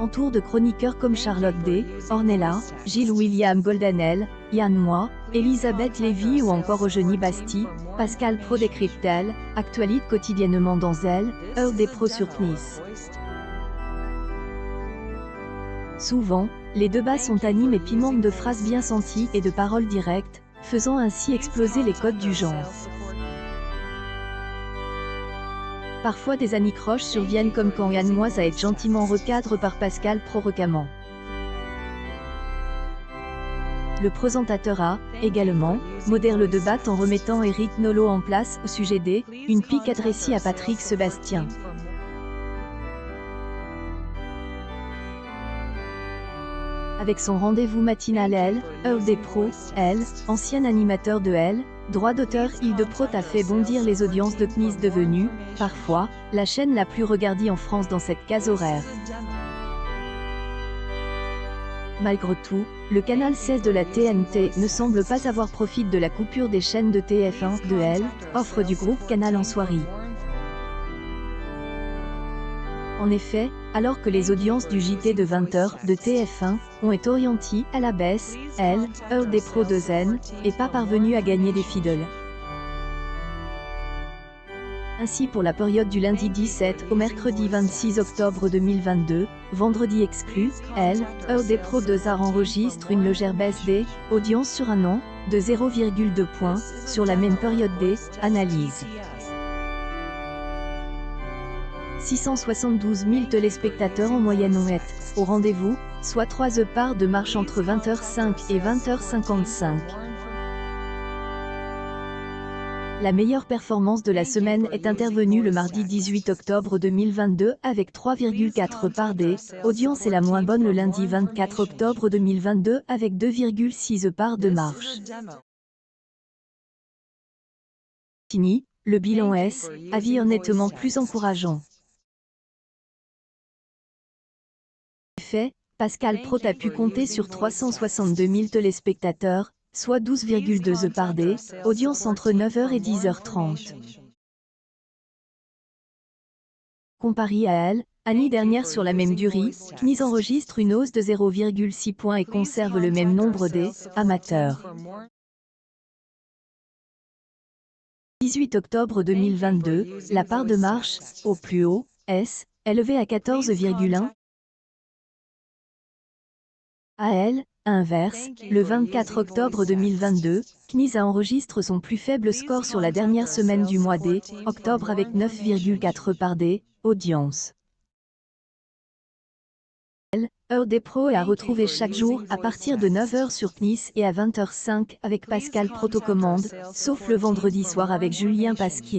entoure de chroniqueurs comme Charlotte Day, Ornella, Gilles William Goldanel, Yann Moix, Elisabeth Lévy ou encore Eugénie Basti. Pascal Praud décrypte-t-elle, actualise quotidiennement dans Elle, Heure des pros sur CNews. Souvent, les débats sont animés et pimentent de phrases bien senties et de paroles directes, faisant ainsi exploser les codes du genre. Parfois des anicroches surviennent comme quand Yann Moix a été gentiment recadré par Pascal Praud récemment. Le présentateur a, également, modéré le débat en remettant Éric Nolot en place au sujet des « une pique adressée à Patrick Sébastien ». Avec son rendez-vous matinal Elle, Heure des pros, Elle, ancien animateur de Elle, droit d'auteur Île-de-Pro a fait bondir les audiences de CNews devenue, parfois, la chaîne la plus regardée en France dans cette case horaire. Malgré tout, le canal 16 de la TNT ne semble pas avoir profité de la coupure des chaînes de TF1 de Elle, offre du groupe Canal en soirée. En effet, alors que les audiences du JT de 20h de TF1 ont été orientées à la baisse, Elle, Heure des pros de Zen, n'est pas parvenue à gagner des fidèles. Ainsi pour la période du lundi 17 au mercredi 26 octobre 2022, vendredi exclu, Elle, Heure des pros de Zar enregistre une légère baisse des audiences sur un an, de 0,2 points, sur la même période des analyses. 672 000 téléspectateurs en moyenne ont été au rendez-vous, soit 3 heures par de marche entre 20h05 et 20h55. La meilleure performance de la semaine est intervenue le mardi 18 octobre 2022 avec 3,4 par des audiences et la moins bonne le lundi 24 octobre 2022 avec 2,6 par de marche. Fini, le bilan est, avis honnêtement plus encourageant. En effet, Pascal Praud a pu compter sur 362 000 téléspectateurs, soit 12,2 par des audiences entre 9h et 10h30. Comparé à Elle, l'année dernière sur la même durée, CNews enregistre une hausse de 0,6 points et conserve le même nombre des amateurs. 18 octobre 2022, la part de marche, au plus haut, est élevée à 14,1. À Elle, inverse, le 24 octobre 2022, CNews enregistre son plus faible score sur la dernière semaine du mois d'octobre avec 9,4 par des audiences. Elle, Heure des pros est à retrouver chaque jour à partir de 9h sur CNews et à 20h05 avec Pascal Praud aux commandes, sauf le vendredi soir avec Julien Pasquier.